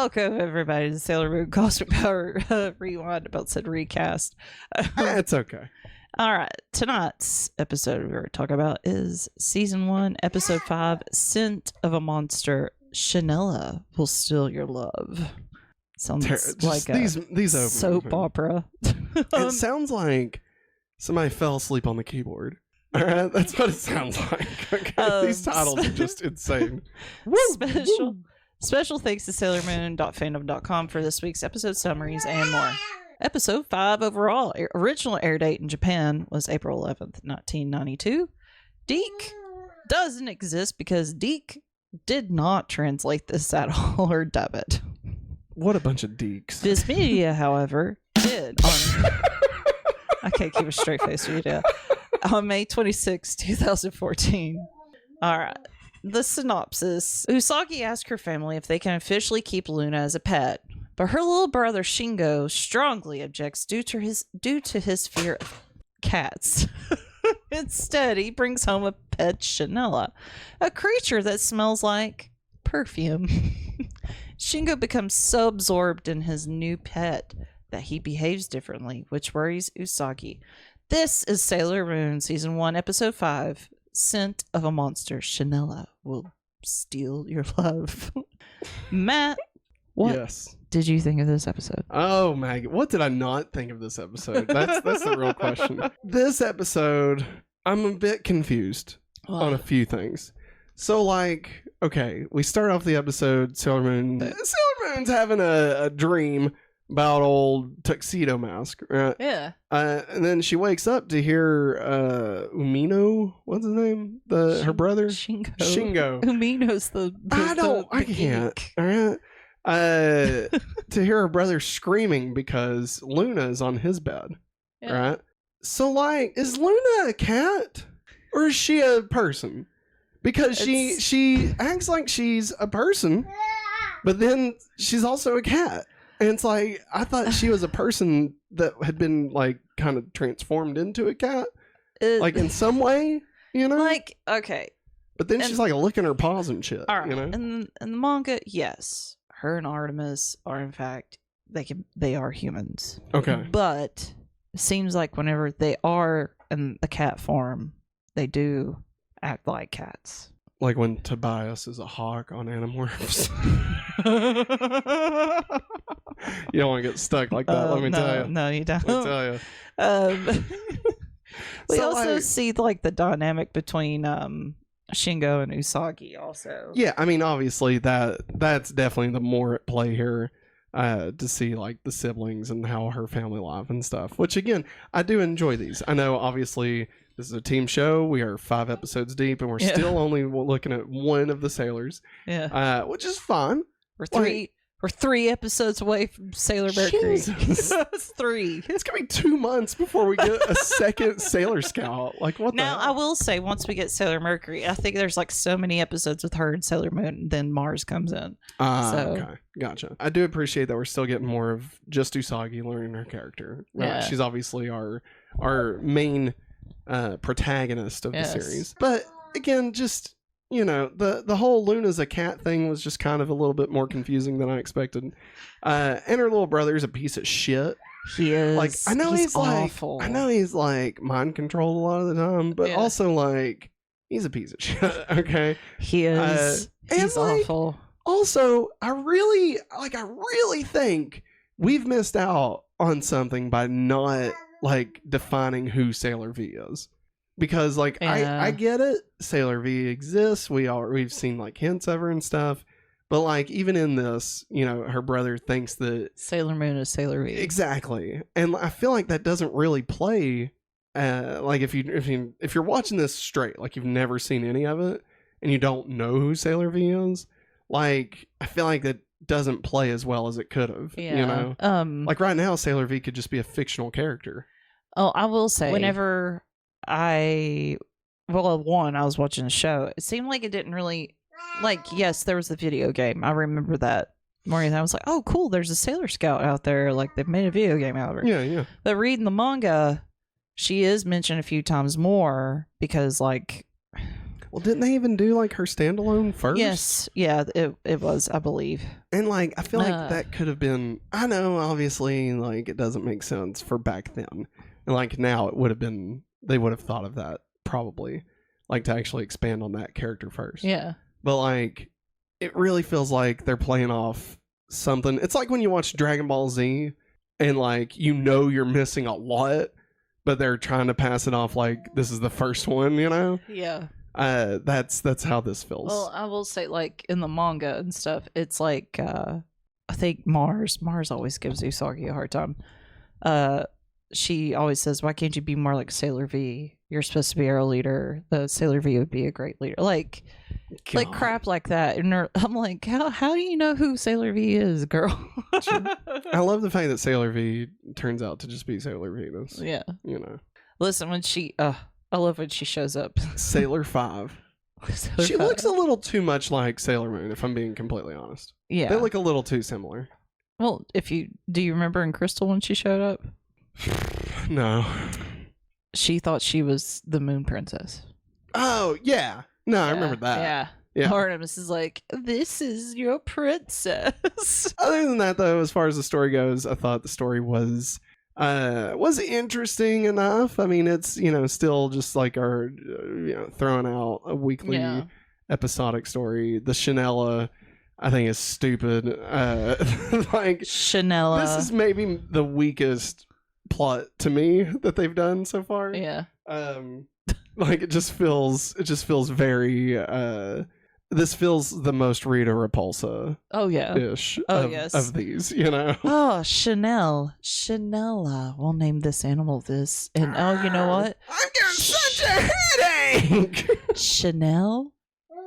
Welcome, everybody, to Sailor Moon Cosmic Power Rewind. About said recast. It's okay. All right. Tonight's episode we're going to talk about is Season 1, Episode 5, Scent of a Monster. Chanela will steal your love. Sounds like these soap opera. It sounds like somebody fell asleep on the keyboard. All right, that's what it sounds like. Okay? These titles are just insane. Special thanks to SailorMoon.fandom.com for this week's episode summaries and more. Episode 5 overall. Original air date in Japan was April 11th, 1992. DIC doesn't exist because DIC did not translate this at all or dub it. What a bunch of deeks. Viz Media, however, did. I can't keep a straight face with you. On May 26, 2014. All right. The synopsis. Usagi asks her family if they can officially keep Luna as a pet, but her little brother Shingo strongly objects due to his fear of cats. Instead, he brings home a pet Chanela, a creature that smells like perfume. Shingo becomes so absorbed in his new pet that he behaves differently, which worries Usagi. This is Sailor Moon Season 1, Episode 5, Scent of a Monster. Chanela will steal your love. Matt, what did you think of this episode? Oh, Maggie, what did I not think of this episode? That's the real question. This episode, I'm a bit confused on a few things. So, like, okay, we start off the episode, Sailor Moon's having a dream about old tuxedo mask, right? Yeah. And then she wakes up to hear Umino, what's his name? Her brother? Shingo. Umino's the I can't. All right. To hear her brother screaming because Luna is on his bed, right? So, like, is Luna a cat or is she a person? Because she acts like she's a person, but then she's also a cat. And it's like, I thought she was a person that had been, like, kind of transformed into a cat. Like, in some way, you know? Like, okay. But then she's, like, licking her paws and shit, all right. you know? In the manga, yes. Her and Artemis are, in fact, they are humans. Okay. But it seems like whenever they are in the cat form, they do act like cats. Like when Tobias is a hawk on Animorphs. You don't want to get stuck like that, let me tell you. No, you don't. Let me tell you. We also see, like, the dynamic between Shingo and Usagi also. Yeah, I mean, obviously that's definitely the more at play here, to see, like, the siblings and how her family life and stuff, which, again, I do enjoy these. I know, obviously, this is a team show. We are 5 episodes deep, and we're still only looking at one of the sailors. Yeah, which is fine. We're 3 episodes away from Sailor Mercury. It's 3. It's gonna be 2 months before we get a second Sailor Scout. Like, what? Now, I will say, once we get Sailor Mercury, I think there's, like, so many episodes with her and Sailor Moon, and then Mars comes in. Okay, gotcha. I do appreciate that we're still getting more of just Usagi learning her character. Right? Yeah. She's obviously our main protagonist of the series. But again, just, you know, the whole Luna's a cat thing was just kind of a little bit more confusing than I expected. And her little brother's a piece of shit. He is. Like, I know he's awful. Like, I know he's, like, mind controlled a lot of the time, but also, like, he's a piece of shit. Okay, he is. He's awful. Also, I really think we've missed out on something by not, like, defining who Sailor V is. Because, like, I get it. Sailor V exists. We've seen, like, hints of her and stuff. But, like, even in this, you know, her brother thinks that Sailor Moon is Sailor V. Exactly. And I feel like that doesn't really play. Like, if you're watching this straight, like, you've never seen any of it, and you don't know who Sailor V is, like, I feel like that doesn't play as well as it could have. Yeah. You know? Like, right now, Sailor V could just be a fictional character. Oh, I will say, whenever I was watching the show, it seemed like it didn't really, like, yes, there was the video game. I remember that more than I was like, oh, cool, there's a Sailor Scout out there. Like, they've made a video game out of her. Yeah. But reading the manga, she is mentioned a few times more because, like, Well, didn't they even do like her standalone first? Yes. Yeah, it was, I believe. And like, I feel like that could have been, I know, obviously, like, it doesn't make sense for back then. And like now it would have been, they would have thought of that probably, like to actually expand on that character first. Yeah. But like, it really feels like they're playing off something. It's like when you watch Dragon Ball Z and like, you know, you're missing a lot, but they're trying to pass it off like this is the first one, you know? Yeah. That's how this feels. Well, I will say, like, in the manga and stuff, it's like, I think Mars always gives Usagi a hard time. She always says, why can't you be more like Sailor V? You're supposed to be our leader. The Sailor V would be a great leader. Like crap like that. And I'm like, how do you know who Sailor V is, girl? I love the fact that Sailor V turns out to just be Sailor Venus. Yeah. You know. Listen, when I love when she shows up. Sailor 5. She looks a little too much like Sailor Moon, if I'm being completely honest. Yeah. They look a little too similar. Well, do you remember in Crystal when she showed up? No. She thought she was the Moon Princess. Oh, yeah. No, I remember that. Yeah. Artemis is like, this is your princess. Other than that, though, as far as the story goes, I thought the story was interesting enough. I mean, it's, you know, still just like our, you know, throwing out a weekly episodic story. The Chanela, I think, is stupid. Like, Chanela. This is maybe the weakest plot to me that they've done so far. Yeah. Like, it just feels very this feels the most Rita Repulsa ish of these, you know. Oh, Chanela, we'll name this animal this. And you know what, I'm getting such a headache. Chanel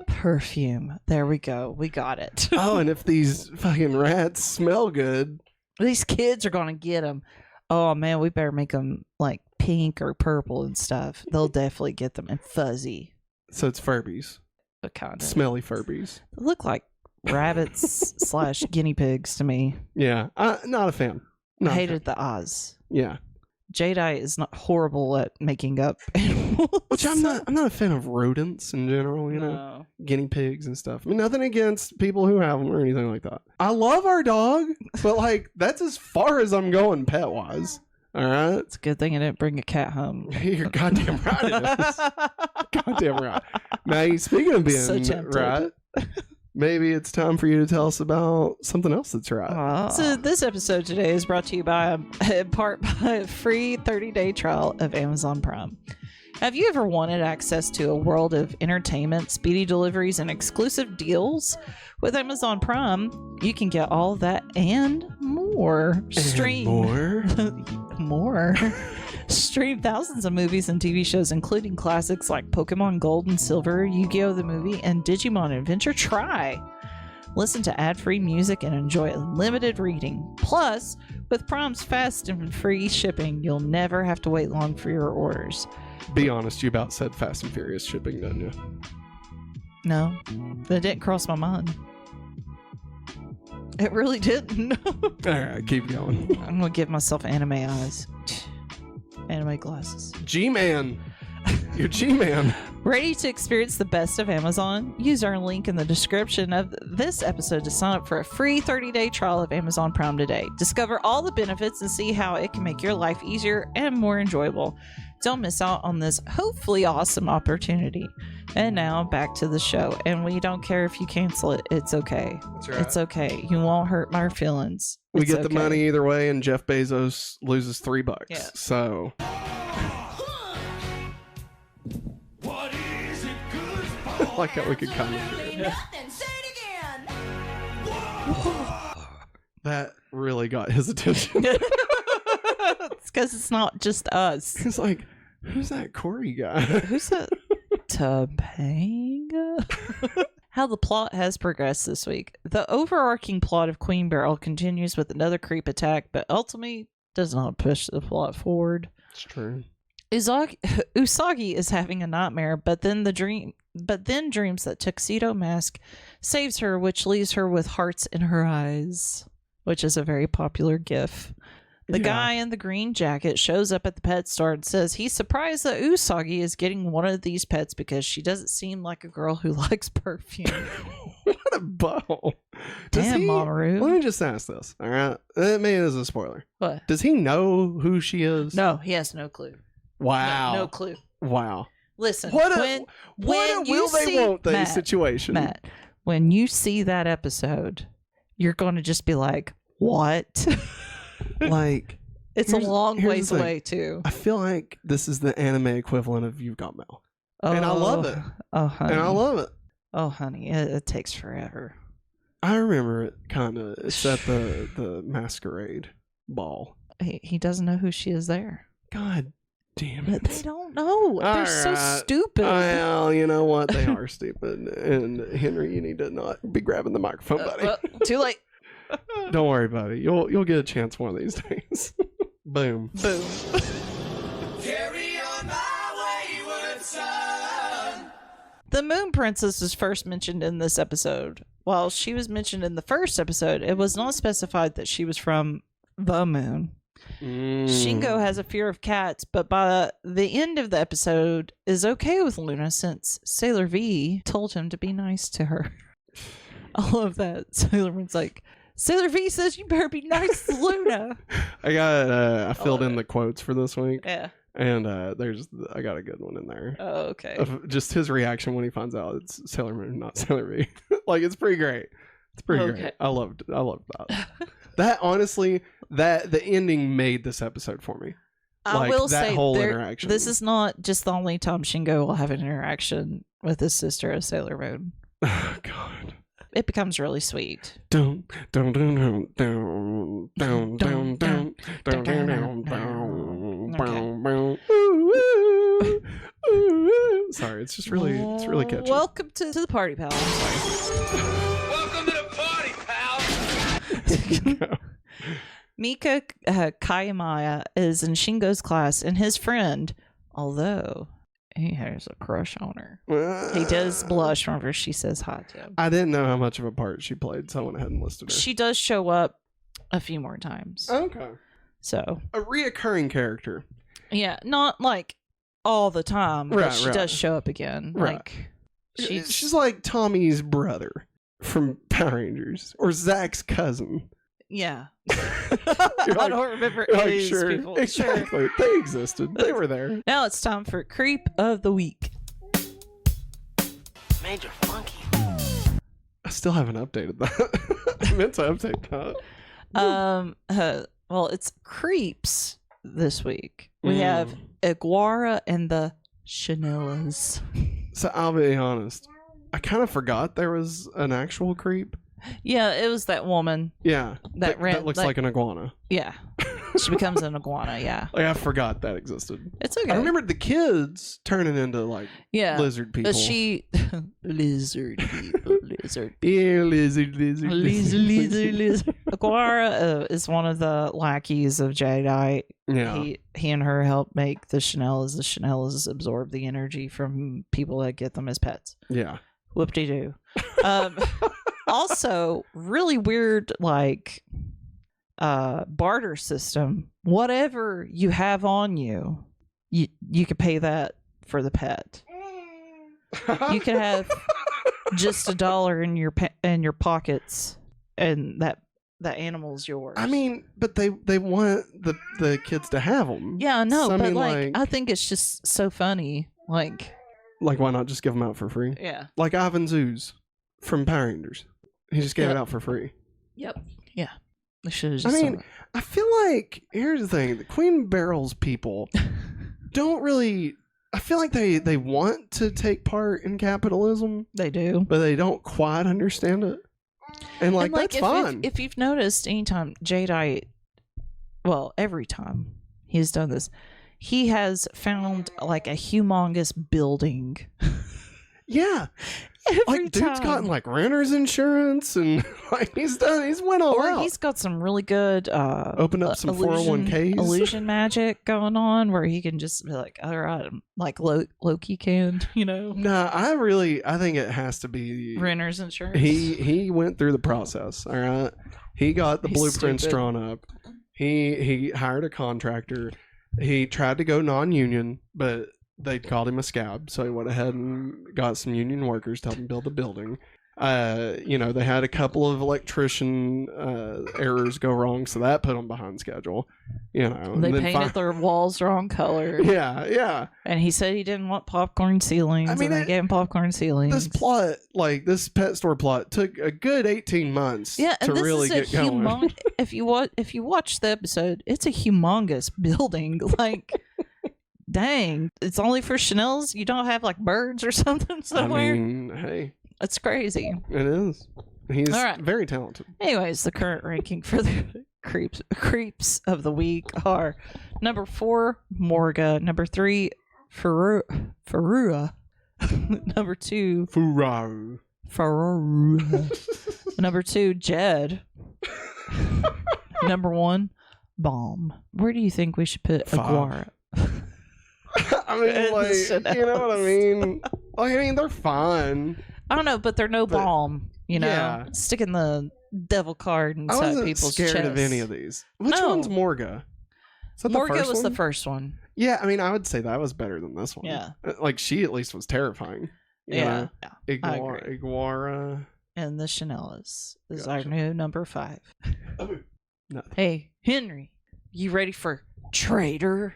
perfume, there we go, we got it. Oh, and if these fucking rats smell good, these kids are gonna get them. Oh man, we better make them like pink or purple and stuff. They'll definitely get them, and fuzzy. So it's Furbies. But kind of smelly Furbies. They look like rabbits / guinea pigs to me. Yeah, not a fan. I hated the Oz. Yeah, Jedi is not horrible at making up animals. Which I'm not a fan of rodents in general. You know, guinea pigs and stuff. I mean, nothing against people who have them or anything like that. I love our dog, but like that's as far as I'm going pet wise. All right. It's a good thing I didn't bring a cat home. You're goddamn right it is. Goddamn right. Maggie, speaking of being right, maybe it's time for you to tell us about something else that's right. So this episode today is brought to you by in part by a free 30-day trial of Amazon Prime. Have you ever wanted access to a world of entertainment, speedy deliveries, and exclusive deals? With Amazon Prime, you can get all that and more. More. Stream thousands of movies and TV shows, including classics like Pokemon Gold and Silver, Yu-Gi-Oh! The Movie, and Digimon Adventure. Try. Listen to ad-free music and enjoy unlimited reading. Plus, with Prime's fast and free shipping, you'll never have to wait long for your orders. Be honest, you about said Fast and Furious shipping, didn't you? No, that didn't cross my mind. It really didn't. All right, keep going. I'm gonna give myself anime eyes, anime glasses. G-Man, you're G-Man. Ready to experience the best of Amazon? Use our link in the description of this episode to sign up for a free 30-day trial of Amazon Prime today. Discover all the benefits and see how it can make your life easier and more enjoyable. Don't miss out on this hopefully awesome opportunity. And now back to the show. And we don't care if you cancel it. It's okay. That's right. It's okay. You won't hurt my feelings. We get the money either way, and Jeff Bezos loses $3. Yeah. So. What is it good for? Like how we could kind of do it. Say it again. That really got his attention. It's because it's not just us. He's like, who's that Corey guy? Who's that? Topanga? How the plot has progressed this week. The overarching plot of Queen Beryl continues with another creep attack, but ultimately does not push the plot forward. It's true. Usagi is having a nightmare, but then dreams that Tuxedo Mask saves her, which leaves her with hearts in her eyes, which is a very popular gif. The guy in the green jacket shows up at the pet store and says he's surprised that Usagi is getting one of these pets because she doesn't seem like a girl who likes perfume. What a butthole. Damn, Mamoru. Let me just ask this, all right? Maybe this is a spoiler. What? Does he know who she is? No, he has no clue. Wow. No clue. Wow. Listen, What a when will they see, won't they Matt, situation. Matt, when you see that episode, you're going to just be like, what? Like, it's a long here's ways the thing. away, too. I feel like this is the anime equivalent of You've Got Mail. Oh, And I love it. Oh, honey. And I love it. Oh, honey, it takes forever. I remember it kind of. It's at the masquerade ball. He doesn't know who she is there. God damn But it. they don't know. They're so Alright. stupid. Well, you know what? They are stupid. And Henry, you need to not be grabbing the microphone, buddy. Too late. Don't worry, buddy. You'll get a chance one of these days. Boom. Boom. Carry on my wayward son. The Moon Princess is first mentioned in this episode. While she was mentioned in the first episode, it was not specified that she was from the moon. Shingo has a fear of cats, but by the end of the episode is okay with Luna since Sailor V told him to be nice to her. I love that. Sailor Moon's like, Sailor V says you better be nice to Luna. I filled in the quotes for this week. Yeah. And I got a good one in there. Oh, okay. Of just his reaction when he finds out it's Sailor Moon, not Sailor V. Like, it's pretty great. It's pretty great. I loved that. That honestly, the ending made this episode for me. I will that say whole interaction. This is not just the only time Shingo will have an interaction with his sister as Sailor Moon. Oh, God. It becomes really sweet. Dun, dun, dun, dun, dun, dun, dun, dun, dun, dun, dun. Ooh, ooh, ooh. Sorry, it's just really catchy. Welcome to the party, pal. I'm sorry. Welcome to the party, pal. Mika Kayamaya is in Shingo's class, and his friend, although he has a crush on her, he does blush whenever she says hi to him. I didn't know how much of a part she played, so I went ahead and listed her. She does show up a few more times. Okay. So A reoccurring character. yeah, not like all the time, but Right, she right. does show up again. Right. Like She's like Tommy's brother from Power Rangers, or Zach's cousin. yeah. You're I don't remember You're any of these sure, people. Sure. exactly. They existed. They were there. Now it's time for Creep of the Week. Major Funky. I still haven't updated that. I meant to update that. Well, it's Creeps this week. We have Iguara and the Chanelas. So I'll be honest. I kind of forgot there was an actual creep. Yeah, it was that woman. Yeah. That looks like an iguana. Yeah. She becomes an iguana, yeah. Like, I forgot that existed. It's okay. I remembered the kids turning into like yeah. lizard people. But she lizard people, lizard people. Yeah, lizard. Lizard. Iguara is one of the lackeys of Jadeite. Yeah. He and her help make the Chanelas. The Chanelas absorb the energy from people that get them as pets. Yeah. Whoop-de-doo. Also, really weird, like, barter system. Whatever you have on you, you could pay that for the pet. You could have just $1 in your pockets, and that animal's yours. I mean, but they want the kids to have them. yeah, I know, So, I but mean, like, I think it's just so funny. Like, why not just give them out for free? yeah. Like Ivan Zoos from Power Rangers. He just gave it out for free. Yep. Yeah. They should have I just mean, I feel like, here's the thing, the Queen Barrels people don't really, I feel like they want to take part in capitalism, they do. but they don't quite understand it. And like, that's fine. If you've noticed, anytime Jadeite, well, every time he's done this, he has found like a humongous building. Yeah. Every Like, dude's time. gotten like renter's insurance, and like he's went all Or out. he's got some really good Opened up some 401ks. illusion magic going on where he can just be like, all right, like Loki can, you know, Nah, I think it has to be renter's insurance. he went through the process. All right, he got the He's blueprints stupid. drawn up. He hired a contractor. He tried to go non-union, but they called him a scab, so he went ahead and got some union workers to help him build the building. They had a couple of electrician errors go wrong, so that put them behind schedule. They painted their walls wrong color. Yeah. And he said he didn't want popcorn ceilings. And they gave him popcorn ceilings. This plot, this pet store plot, took a good 18 months to really get going. If you watch the episode, it's a humongous building. Dang, it's only for Chanel's. You don't have birds or something somewhere. Hey. It's crazy. It is. He's very talented. Anyways, the current ranking for the creeps of the week are number 4, Morga. Number 3, Farua. Number 2, Farua. Number 2, Jed. Number 1, Bomb. Where do you think we should put Aguara? I mean, you know what I mean? They're fine. I don't know, but they're no bomb. Yeah. Sticking the devil card inside people's chest. I wasn't scared of any of these. Which one's Morga? Morga was the first one. Yeah, I mean, I would say that was better than this one. Yeah. She at least was terrifying. Yeah. Iguara. And the Chanelas is our new number 5. Nothing. Hey, Henry, you ready for Traitor?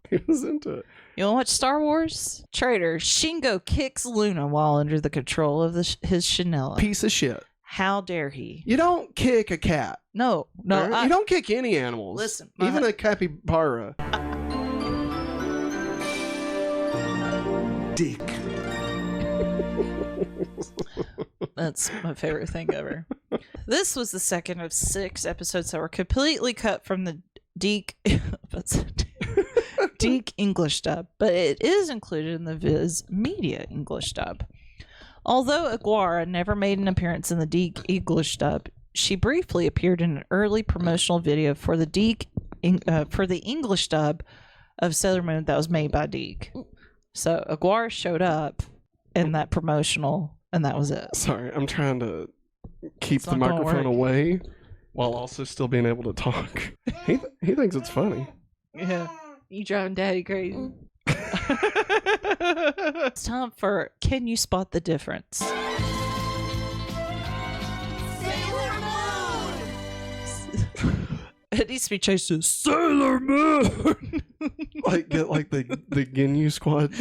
He was into it. You want to watch Star Wars? Traitor. Shingo kicks Luna while under the control of his Chanela. Piece of shit. How dare he? You don't kick a cat. No. Right? You don't kick any animals. Listen. Even a capybara. Dick. That's my favorite thing ever. This was the second of 6 episodes that were completely cut from the DIC English dub, but it is included in the Viz Media English dub. Although Aguara never made an appearance in the DIC English dub, she briefly appeared in an early promotional video for the English dub of Sailor Moon that was made by DIC. So Aguara showed up in that promotional, and that was it. Sorry, I'm trying to keep the microphone away while also still being able to talk. He thinks it's funny. Yeah. You driving daddy crazy. It's time for Can You Spot the Difference? Sailor Moon! It needs to be changed to Sailor Moon. Get the Ginyu squad.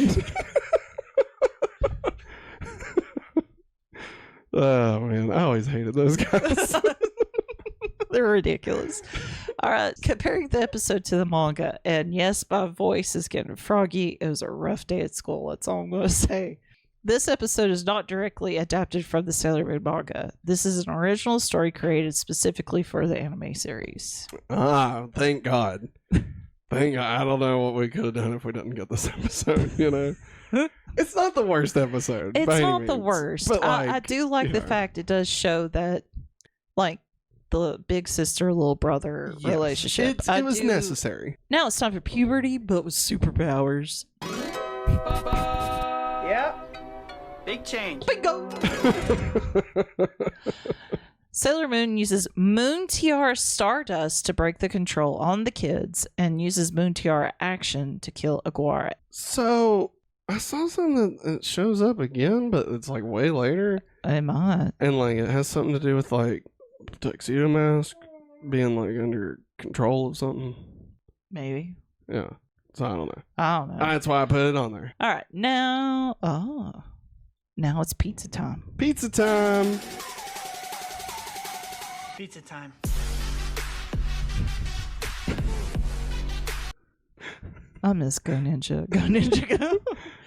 Oh man, I always hated those guys. They're ridiculous. All right, comparing the episode to the manga, and yes, my voice is getting froggy. It was a rough day at school. That's all I'm going to say. This episode is not directly adapted from the Sailor Moon manga. This is an original story created specifically for the anime series. Thank God. Thank God. I don't know what we could have done if we didn't get this episode, It's not the worst episode. It's not the worst. But I do like the fact it does show that, the big sister, little brother relationship. It was necessary. Now it's time for puberty, but with superpowers. Yep. Big change. Bingo! Sailor Moon uses Moon Tiara Stardust to break the control on the kids and uses Moon Tiara action to kill Aguara. So, I saw something that shows up again, but it's way later. It might. And it has something to do with Tuxedo Mask being under control of something. Maybe. Yeah. So I don't know. That's why I put it on there. All right. Now it's pizza time. Pizza time. Pizza time. I miss Go Ninja. Go Ninja Go.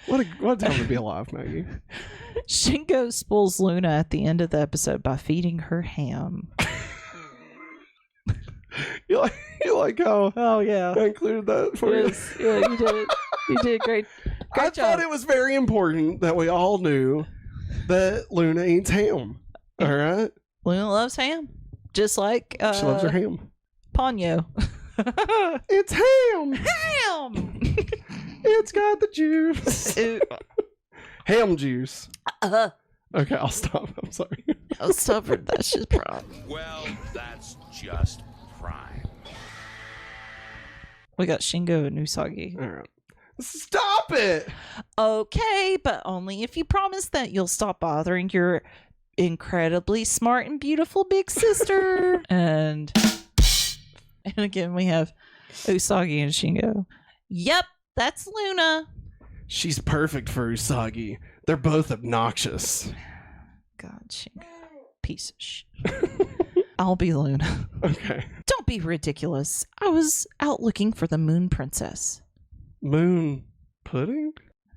What a time to be alive, Maggie. Shingo spoils Luna at the end of the episode by feeding her ham. You like how? Oh yeah, I included that for you. Yeah, you did. You did great. I thought it was very important that we all knew that Luna eats ham. All right. Luna loves ham, just like she loves her ham. Ponyo. It's ham. Ham. It's got the juice. Ham juice. Okay, I'll stop. I'm sorry. I'll suffer. That's just prime. Well, that's just prime. We got Shingo and Usagi. All right. Stop it! Okay, but only if you promise that you'll stop bothering your incredibly smart and beautiful big sister. and again, we have Usagi and Shingo. Yep, that's Luna. She's perfect for Usagi. They're both obnoxious. God, Shingo. Piece of shit. I'll be Luna. Okay. Don't be ridiculous. I was out looking for the Moon Princess. Moon pudding?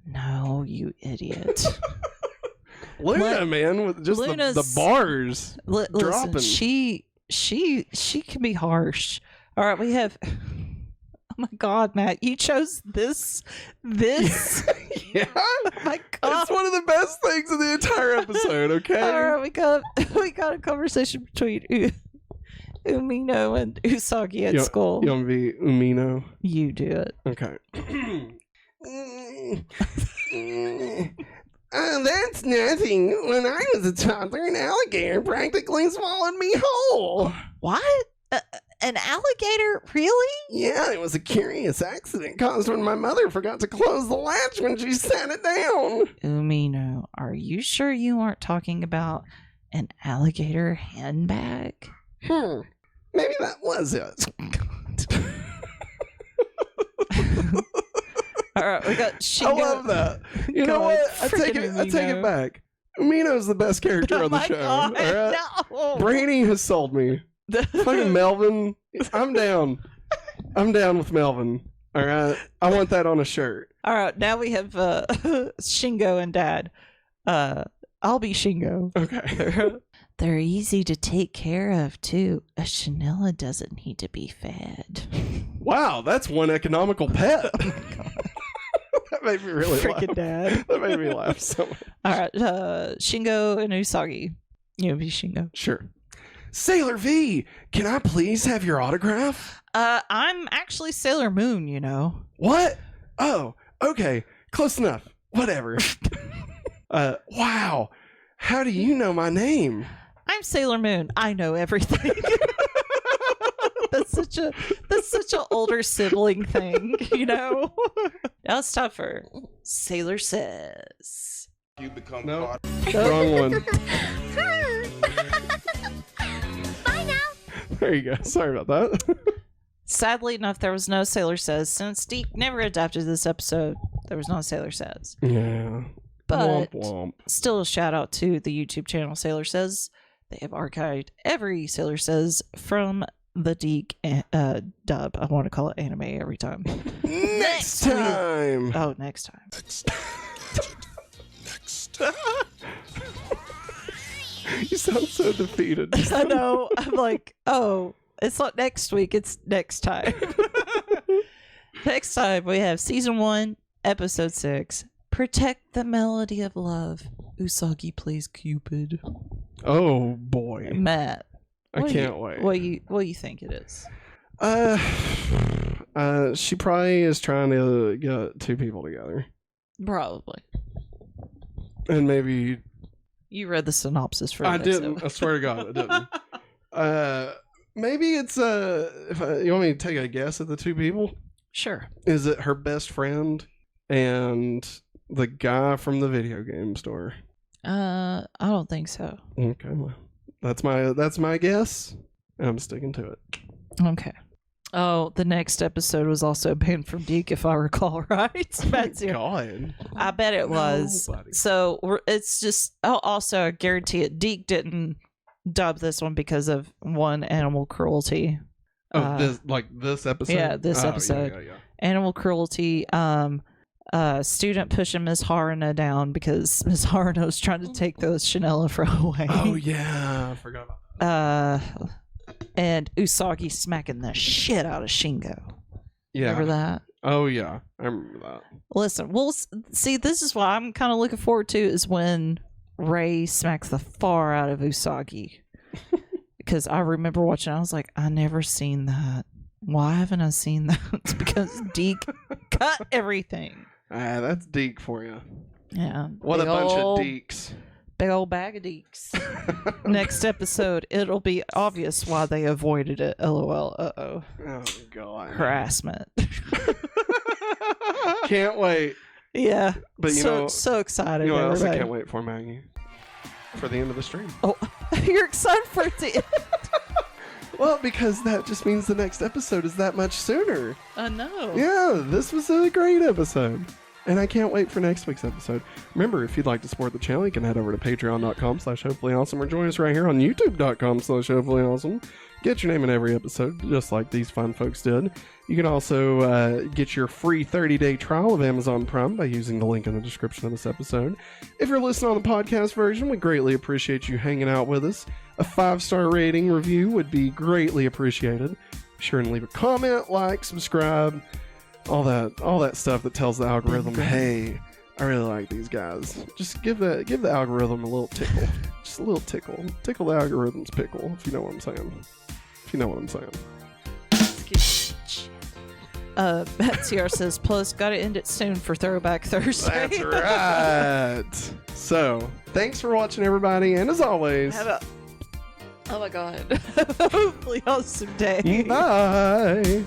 No, you idiot. Luna, man, with just the bars dropping. Listen, she can be harsh. All right, we have. Oh my God, Matt, you chose this. Yeah. Oh my God. It's one of the best things in the entire episode. Okay. All right, we got a conversation between Umino and Usagi at school. You want me to be Umino? You do it. Okay. That's nothing. When I was a toddler, an alligator practically swallowed me whole. What? An alligator? Really? Yeah, it was a curious accident caused when my mother forgot to close the latch when she sat it down. Umino, are you sure you aren't talking about an alligator handbag? Maybe that was it. All right, we got Shingo. I love that. You know what? I take it back. Umino's the best character on the show. God, all right? no. Brainy has sold me. Fucking Melvin. I'm down. I'm down with Melvin. All right. I want that on a shirt. All right, now we have Shingo and Dad. I'll be Shingo. Okay. They're easy to take care of, too. A Chanela doesn't need to be fed. Wow, that's one economical pet. That made me really Freaking laugh. Dad. That made me laugh so much. All right, Shingo and Usagi. You'll be Shingo. Sure. Sailor V, can I please have your autograph? I'm actually Sailor Moon, you know. What? Oh, okay. Close enough. Whatever. Wow. How do you know my name? I'm Sailor Moon. I know everything. That's such a older sibling thing, you know. Now it's tougher. Sailor says. You become No. part. Wrong one. Bye now. There you go. Sorry about that. Sadly enough, there was no Sailor Says. Since DIC never adapted this episode, there was no Sailor Says. Yeah. But Womp womp. still a shout out to the YouTube channel Sailor Says. They have archived every Sailor Says from the DIC dub. I want to call it anime every time. Next time. Oh, next time. Next. You sound so defeated. I know. I'm like, oh, it's not next week. It's next time. Next time we have season 1, episode 6. Protect the melody of love. Usagi plays Cupid. Oh boy. Matt, I what do can't you- wait. What do you think it is? She probably is trying to get two people together. Probably. And maybe You read the synopsis for I that, didn't. so- I swear to God, I didn't. Maybe it's you want me to take a guess at the two people? Sure. Is it her best friend and the guy from the video game store? I don't think so. Okay, well, that's my guess. I'm sticking to it. Okay. Oh, the next episode was also banned from DIC, if I recall right. Matt's here. God. I bet it was. Nobody. So it's just. Oh, also, I guarantee it. DIC didn't dub this one because of one, animal cruelty. Oh, this episode. yeah, this Oh, episode. Yeah. Animal cruelty. Student pushing Miss Haruna down because Miss Haruna was trying to take those Chanela away. Oh yeah, I forgot about that. And Usagi smacking the shit out of Shingo. Yeah. Remember that? Oh yeah, I remember that. Listen, we'll see. This is what I'm kind of looking forward to is when Ray smacks the far out of Usagi. Because I remember watching, I was like, I never seen that. Why haven't I seen that? It's because DIC cut everything. That's DIC for you. Yeah. What a big bunch of ol' deeks. Big old bag of deeks. Next episode, it'll be obvious why they avoided it. LOL. Uh-oh. Oh, God. Harassment. Can't wait. Yeah. But so excited. You know what else I everybody. can't wait for, Maggie? For the end of the stream. Oh, you're excited for it to end. Well, because that just means the next episode is that much sooner. I know. Yeah, this was a great episode. And I can't wait for next week's episode. Remember, if you'd like to support the channel, you can head over to patreon.com/hopefullyawesome or join us right here on youtube.com/hopefullyawesome. Get your name in every episode, just like these fine folks did. You can also get your free 30-day trial of Amazon Prime by using the link in the description of this episode. If you're listening on the podcast version, we greatly appreciate you hanging out with us. A 5-star rating review would be greatly appreciated. Be sure and leave a comment, like, subscribe, all that stuff that tells the algorithm, hey, I really like these guys. Just give the algorithm a little tickle. Just a little tickle. Tickle the algorithm's pickle, if you know what I'm saying. Matt TR says, plus, gotta end it soon for Throwback Thursday. That's right. So, thanks for watching, everybody, and as always, Oh my god. Hopefully awesome day. bye.